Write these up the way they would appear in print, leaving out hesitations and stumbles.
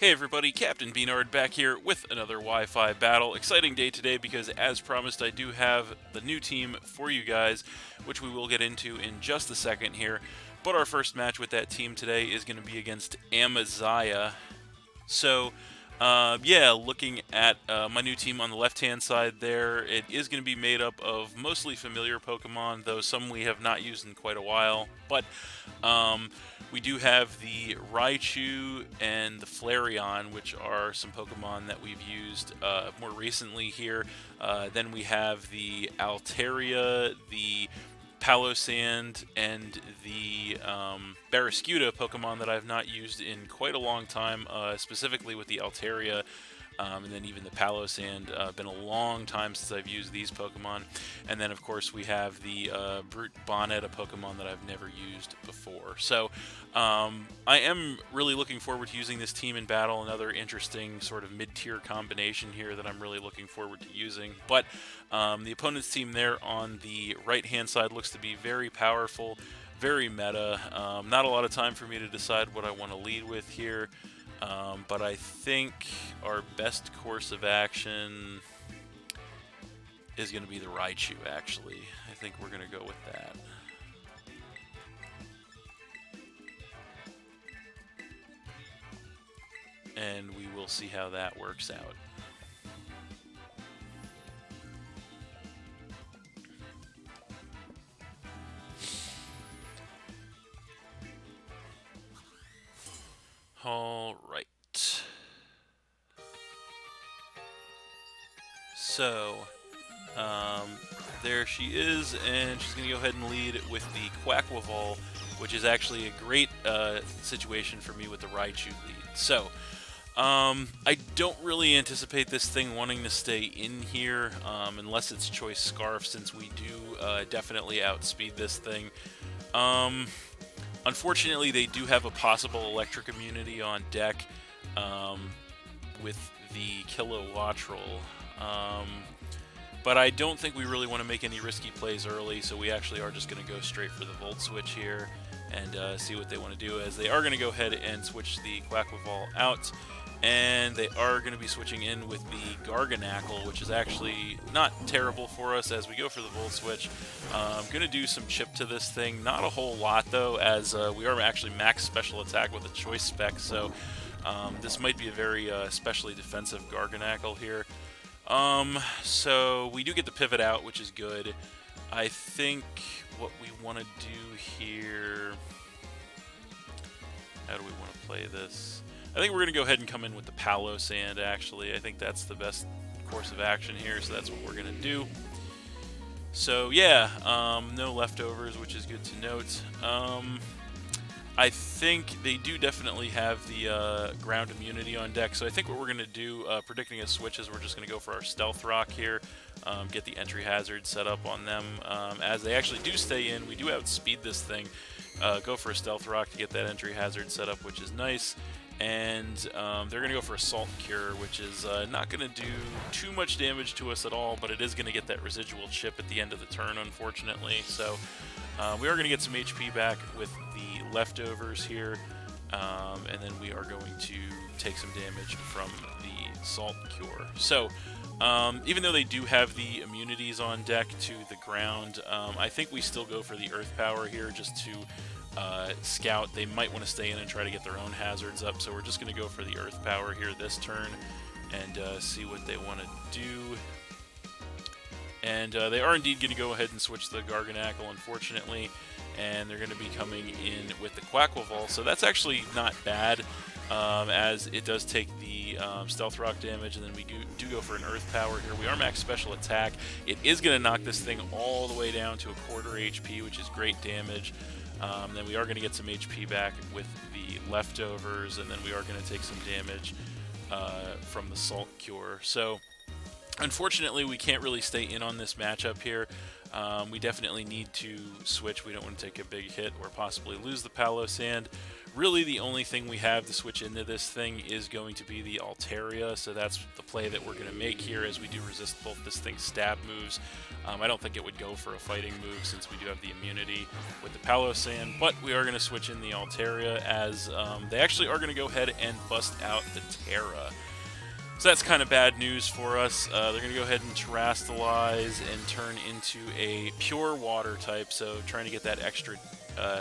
Hey everybody, Captain B-Nard back here with another Wi-Fi battle. Exciting day today because, as promised, I do have the new team for you guys, which we will get into in just a second here. But our first match with that team today is going to be against Amaziah. So, yeah, looking at my new team on the left-hand side there, it is going to be made up of mostly familiar Pokemon, though some we have not used in quite a while. But we do have the Raichu and the Flareon, which are some Pokemon that we've used more recently here. Then we have the Altaria, the Palossand, and the Barraskewda Pokemon that I've not used in quite a long time, specifically with the Altaria. And then even the Palossand, been a long time since I've used these Pokemon. And then, of course, we have the Brute Bonnet, a Pokemon that I've never used before. So I am really looking forward to using this team in battle. Another interesting sort of mid-tier combination here that I'm really looking forward to using. But the opponent's team there on the right-hand side looks to be very powerful, very meta. Not a lot of time for me to decide what I want to lead with here. But I think our best course of action is going to be the Raichu, actually. I think we're going to go with that. And we will see how that works out. All right. So, there she is, and she's going to go ahead and lead with the Quackleval, which is actually a great situation for me with the Raichu lead. So, I don't really anticipate this thing wanting to stay in here, unless it's Choice Scarf, since we do definitely outspeed this thing. Unfortunately, they do have a possible electric immunity on deck with the Kilowattrel. But I don't think we really want to make any risky plays early, so we actually are just going to go straight for the Volt Switch here and see what they want to do, as they are going to go ahead and switch the Quackleval out. And they are going to be switching in with the Garganacl, which is actually not terrible for us as we go for the Volt Switch. I'm going to do some chip to this thing. Not a whole lot, though, as we are actually max special attack with a Choice Spec, so this might be a very specially defensive Garganacl here. So we do get the pivot out, which is good. I think what we want to do here... How do we want to play this? I think we're going to go ahead and come in with the Palossand, actually. I think that's the best course of action here, so that's what we're going to do. So, yeah, no leftovers, which is good to note. I think they do definitely have the ground immunity on deck, so I think what we're going to do, predicting a switch, is we're just going to go for our Stealth Rock here, get the entry hazard set up on them. As they actually do stay in, we do outspeed this thing. Go for a Stealth Rock to get that entry hazard set up, which is nice. And they're going to go for Assault Cure, which is not going to do too much damage to us at all, but it is going to get that residual chip at the end of the turn, unfortunately. So we are going to get some HP back with the leftovers here, and then we are going to take some damage from the Assault Cure. So even though they do have the immunities on deck to the ground, I think we still go for the Earth Power here just to scout. They might want to stay in and try to get their own hazards up, so we're just going to go for the Earth Power here this turn and see what they want to do. And they are indeed going to go ahead and switch the Garganacl, unfortunately, and they're going to be coming in with the Quackleval, so that's actually not bad, as it does take the Stealth Rock damage, and then we do go for an Earth Power here. We are max special attack. It is going to knock this thing all the way down to a quarter HP, which is great damage. Then we are going to get some HP back with the leftovers, and then we are going to take some damage from the Salt Cure. So, unfortunately, we can't really stay in on this matchup here. We definitely need to switch. We don't want to take a big hit or possibly lose the Palossand. Really, the only thing we have to switch into this thing is going to be the Altaria, so that's the play that we're going to make here, as we do resist both this thing's stab moves. I don't think it would go for a fighting move since we do have the immunity with the Palossand, but we are going to switch in the Altaria, as they actually are going to go ahead and bust out the Terra. So that's kind of bad news for us. They're going to go ahead and Terrastalize and turn into a pure water type, so trying to get that extra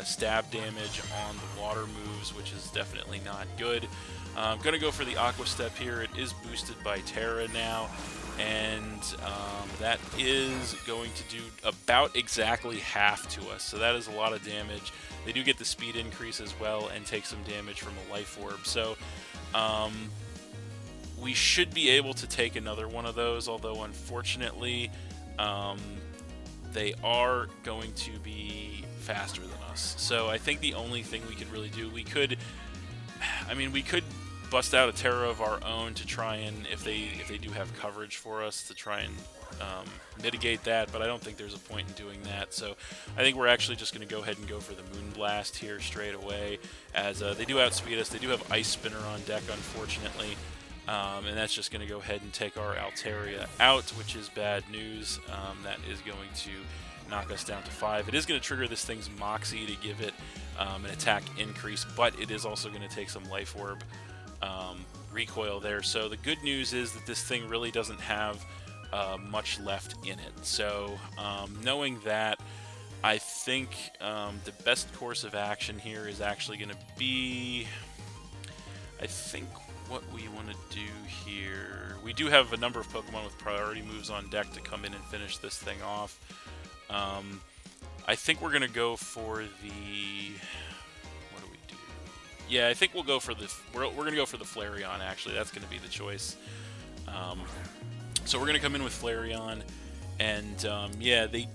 stab damage on the water moves, which is definitely not good. I'm going to go for the Aqua Step here. It is boosted by Terra now, and that is going to do about exactly half to us, so that is a lot of damage. They do get the speed increase as well and take some damage from a Life Orb, so we should be able to take another one of those, although unfortunately they are going to be faster than us. So I think the only thing we could really do, we could bust out a Terra of our own to try and, if they do have coverage for us, to try and mitigate that, but I don't think there's a point in doing that. So I think we're actually just going to go ahead and go for the Moonblast here straight away, as they do outspeed us. They do have Ice Spinner on deck, unfortunately. And that's just going to go ahead and take our Altaria out, which is bad news. That is going to knock us down to 5. It is going to trigger this thing's Moxie to give it an attack increase, but it is also going to take some Life Orb recoil there. So the good news is that this thing really doesn't have much left in it. So knowing that, I think the best course of action here is actually going to be, I think what we want to do here, we do have a number of Pokemon with priority moves on deck to come in and finish this thing off. I think we're going to go for the, what do we do? Yeah, I think we'll go for the, we're going to go for the Flareon, actually. That's going to be the choice. So we're going to come in with Flareon, and yeah, they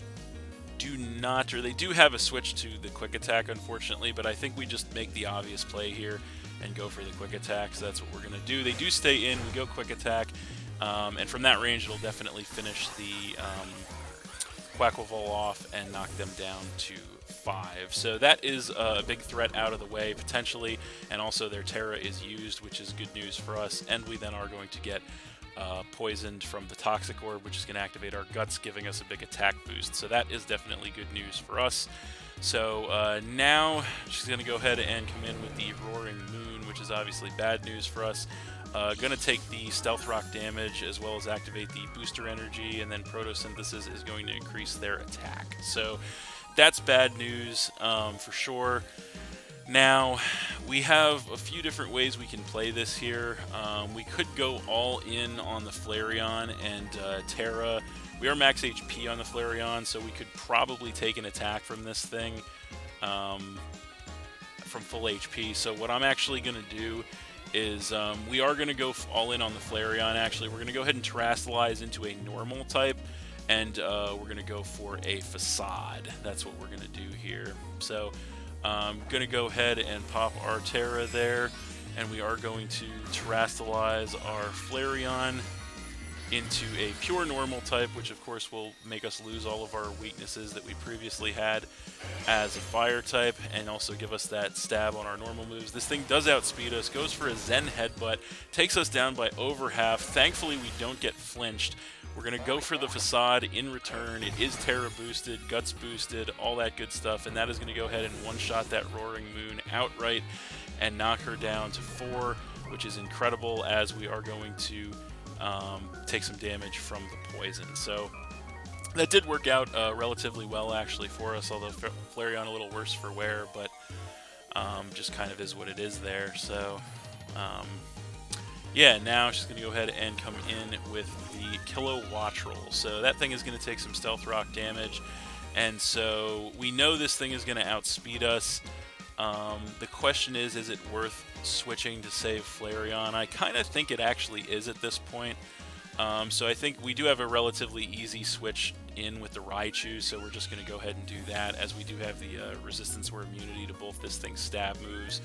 do not, or they do have a switch to the Quick Attack, unfortunately, but I think we just make the obvious play here and go for the Quick Attack, so that's what we're going to do. They do stay in, we go Quick Attack, and from that range it'll definitely finish the Quaquaval off and knock them down to 5. So that is a big threat out of the way, potentially, and also their Terra is used, which is good news for us, and we then are going to get poisoned from the Toxic Orb, which is going to activate our Guts, giving us a big attack boost. So that is definitely good news for us. So now she's going to go ahead and come in with the Roaring Moon, which is obviously bad news for us. Going to take the Stealth Rock damage as well as activate the Booster Energy, and then Photosynthesis is going to increase their attack. So that's bad news for sure. Now, we have a few different ways we can play this here. We could go all in on the Flareon and Terra. We are max HP on the Flareon, so we could probably take an attack from this thing from full HP. So what I'm actually going to do is we are going to go all in on the Flareon, actually. We're going to go ahead and Terrastalize into a normal type, and we're going to go for a Facade. That's what we're going to do here. So I'm going to go ahead and pop our Terra there, and we are going to Terrastalize our Flareon into a pure normal type, which of course will make us lose all of our weaknesses that we previously had as a fire type, and also give us that stab on our normal moves. This thing does outspeed us, goes for a Zen Headbutt, takes us down by over half. Thankfully we don't get flinched. We're going to go for the Facade in return. It is Terra boosted, Guts boosted, all that good stuff, and that is going to go ahead and one-shot that Roaring Moon outright and knock her down to 4, which is incredible, as we are going to take some damage from the poison. So that did work out relatively well, actually, for us, although Flareon a little worse for wear, but just kind of is what it is there. So yeah, now she's going to go ahead and come in with the Kilowattrel. So that thing is going to take some Stealth Rock damage, and so we know this thing is going to outspeed us. The question is it worth switching to save Flareon? I kind of think it actually is at this point. So I think we do have a relatively easy switch in with the Raichu, so we're just going to go ahead and do that, as we do have the resistance or immunity to both this thing's stab moves.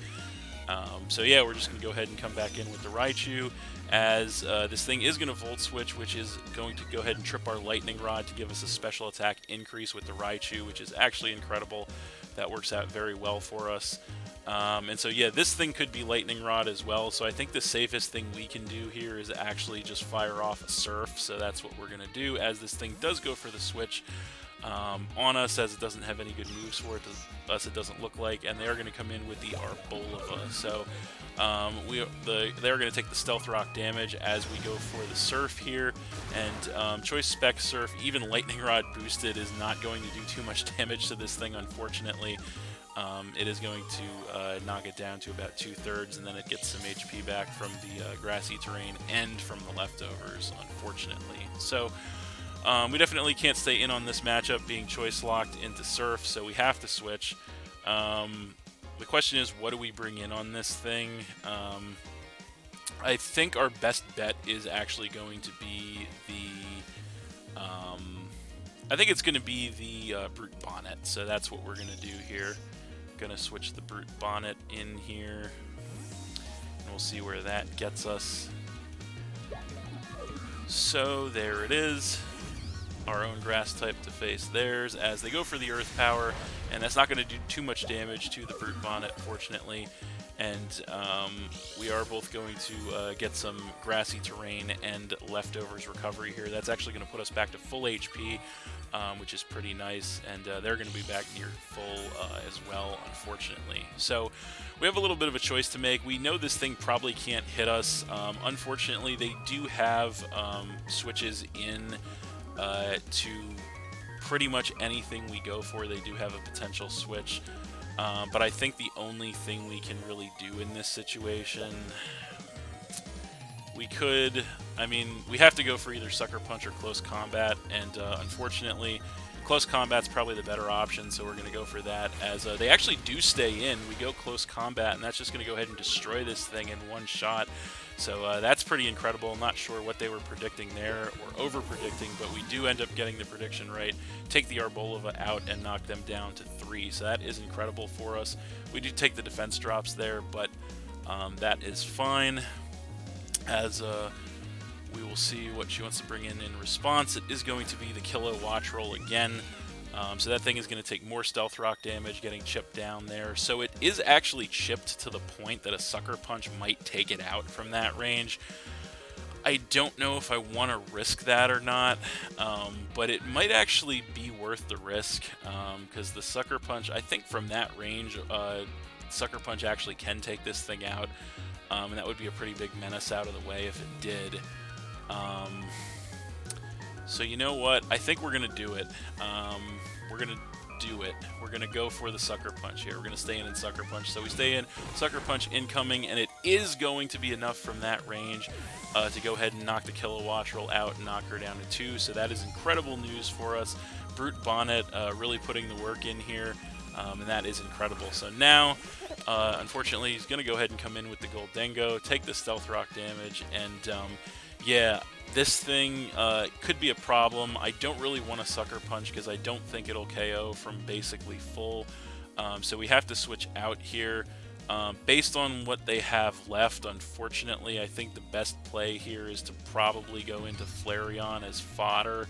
So yeah, we're just going to go ahead and come back in with the Raichu, as this thing is going to Volt Switch, which is going to go ahead and trip our Lightning Rod to give us a special attack increase with the Raichu, which is actually incredible. That works out very well for us. And so, yeah, this thing could be Lightning Rod as well. So I think the safest thing we can do here is actually just fire off a Surf. So that's what we're going to do, as this thing does go for the switch on us, as it doesn't have any good moves for it. To us, it doesn't look like. And they are going to come in with the Arboleva. So they're going to take the Stealth Rock damage as we go for the Surf here. And Choice Spec Surf, even Lightning Rod boosted, is not going to do too much damage to this thing, unfortunately. It is going to knock it down to about 2/3, and then it gets some HP back from the grassy terrain and from the leftovers, unfortunately. So we definitely can't stay in on this matchup being choice locked into Surf, so we have to switch. The question is, what do we bring in on this thing? I think our best bet is actually going to be the... I think it's going to be the Brute Bonnet, so that's what we're going to do here. Going to switch the Brute Bonnet in here, and we'll see where that gets us. So there it is. Our own grass type to face theirs, as they go for the Earth Power, and that's not going to do too much damage to the Brute Bonnet, fortunately. And we are both going to get some grassy terrain and leftovers recovery here. That's actually going to put us back to full HP, which is pretty nice, and they're going to be back near full as well, unfortunately. So we have a little bit of a choice to make. We know this thing probably can't hit us. Unfortunately, they do have switches in to pretty much anything we go for. They do have a potential switch. But I think the only thing we can really do in this situation, we have to go for either Sucker Punch or Close Combat, and unfortunately, Close Combat's probably the better option, so we're going to go for that, as they actually do stay in. We go Close Combat, and that's just going to go ahead and destroy this thing in one shot. So that's pretty incredible. I'm not sure what they were predicting there, or over-predicting, but we do end up getting the prediction right. Take the Arboleva out and knock them down to 3, so that is incredible for us. We do take the defense drops there, but that is fine, as we will see what she wants to bring in response. It is going to be the Kilo Watch Roll again. So that thing is going to take more Stealth Rock damage, getting chipped down there. So it is actually chipped to the point that a Sucker Punch might take it out from that range. I don't know if I want to risk that or not, but it might actually be worth the risk, because the Sucker Punch, I think from that range, Sucker Punch actually can take this thing out, and that would be a pretty big menace out of the way if it did. So you know what? I think we're going to do it. We're going to go for the Sucker Punch here. We're going to stay in Sucker Punch. So we stay in, Sucker Punch incoming, and it is going to be enough from that range to go ahead and knock the Kilo Watch Roll out and knock her down to 2. So that is incredible news for us. Brute Bonnet really putting the work in here, and that is incredible. So now, unfortunately, he's going to go ahead and come in with the Goldengo, take the Stealth Rock damage, and yeah, this thing could be a problem. I don't really want to Sucker Punch because I don't think it'll KO from basically full. So we have to switch out here. Based on what they have left, unfortunately, I think the best play here is to probably go into Flareon as fodder.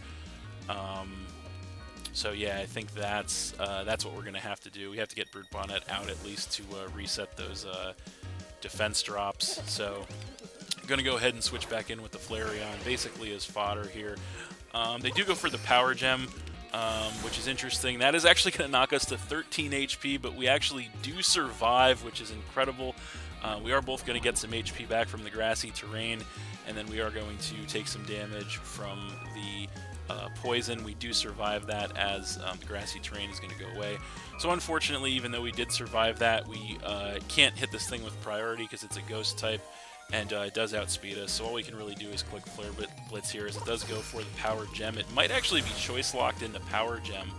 So yeah, I think that's what we're going to have to do. We have to get Brute Bonnet out at least to reset those defense drops. So I'm going to go ahead and switch back in with the Flareon, basically as fodder here. They do go for the Power Gem, which is interesting. That is actually going to knock us to 13 HP, but we actually do survive, which is incredible. We are both going to get some HP back from the grassy terrain, and then we are going to take some damage from the poison. We do survive that, as the grassy terrain is going to go away. So unfortunately, even though we did survive that, we can't hit this thing with priority because it's a ghost type, and it does outspeed us. So all we can really do is click Flare Blitz here, as it does go for the Power Gem. It might actually be choice locked into Power Gem,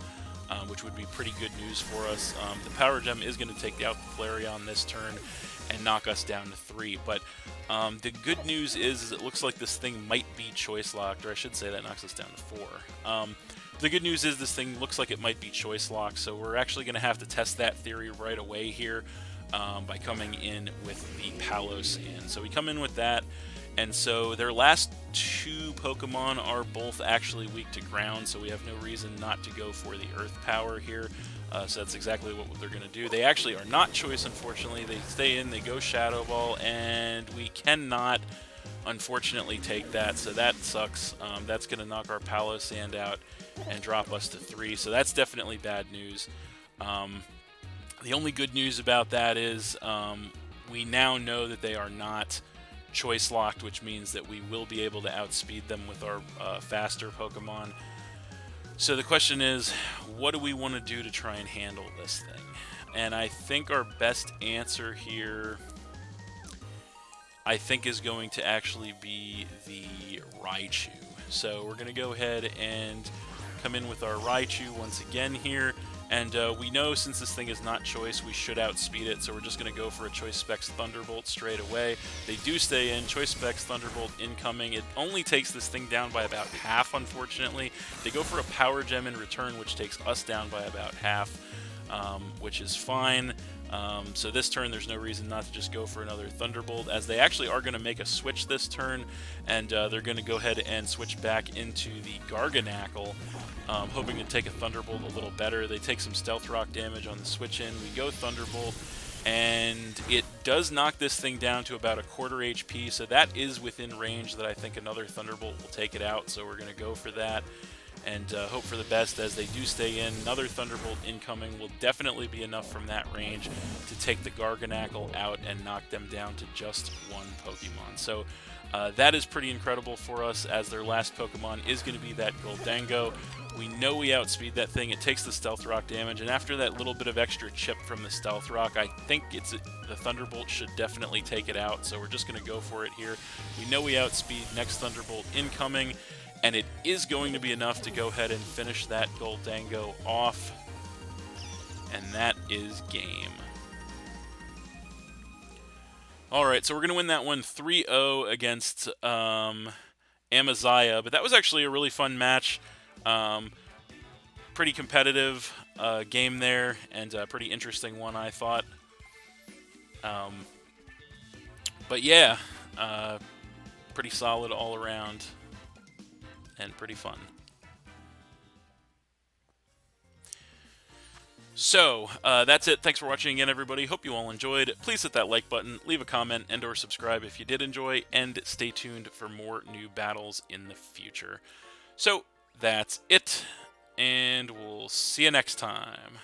which would be pretty good news for us. The Power Gem is going to take out the Flareon this turn and knock us down to 3. But the good news is it looks like this thing might be choice locked, or I should say that knocks us down to 4. The good news is this thing looks like it might be choice locked, so we're actually going to have to test that theory right away here by coming in with the Palos in. So we come in with that, and so their last 2 Pokemon are both actually weak to ground, so we have no reason not to go for the Earth Power here. So that's exactly what they're going to do. They actually are not choice, unfortunately. They stay in, they go Shadow Ball, and we cannot, unfortunately, take that. So that sucks. That's going to knock our Palo Sand out and drop us to 3. So that's definitely bad news. The only good news about that is we now know that they are not choice locked, which means that we will be able to outspeed them with our faster Pokemon. So the question is, what do we want to do to try and handle this thing? And I think our best answer here, I think, is going to actually be the Raichu. So we're going to go ahead and come in with our Raichu once again here. And we know since this thing is not choice, we should outspeed it, so we're just going to go for a Choice Specs Thunderbolt straight away. They do stay in. Choice Specs Thunderbolt incoming. It only takes this thing down by about half, unfortunately. They go for a Power Gem in return, which takes us down by about half, which is fine. So this turn, there's no reason not to just go for another Thunderbolt, as they actually are going to make a switch this turn, and they're going to go ahead and switch back into the Garganacl, hoping to take a Thunderbolt a little better. They take some Stealth Rock damage on the switch in. We go Thunderbolt, and it does knock this thing down to about a quarter HP, so that is within range that I think another Thunderbolt will take it out, so we're going to go for that. And hope for the best as they do stay in. Another Thunderbolt incoming will definitely be enough from that range to take the Garganacl out and knock them down to just one Pokemon. So that is pretty incredible for us, as their last Pokemon is going to be that Goldango. We know we outspeed that thing. It takes the Stealth Rock damage, and after that little bit of extra chip from the Stealth Rock, I think the Thunderbolt should definitely take it out. So we're just going to go for it here. We know we outspeed. Next Thunderbolt incoming. And it is going to be enough to go ahead and finish that Goldango off. And that is game. Alright, so we're going to win that one 3-0 against Amaziah. But that was actually a really fun match. Pretty competitive game there, and a pretty interesting one, I thought. But yeah, pretty solid all around. And pretty fun. So, that's it. Thanks for watching again, everybody. Hope you all enjoyed. Please hit that like button, leave a comment, and or subscribe if you did enjoy, and stay tuned for more new battles in the future. So, that's it, and we'll see you next time.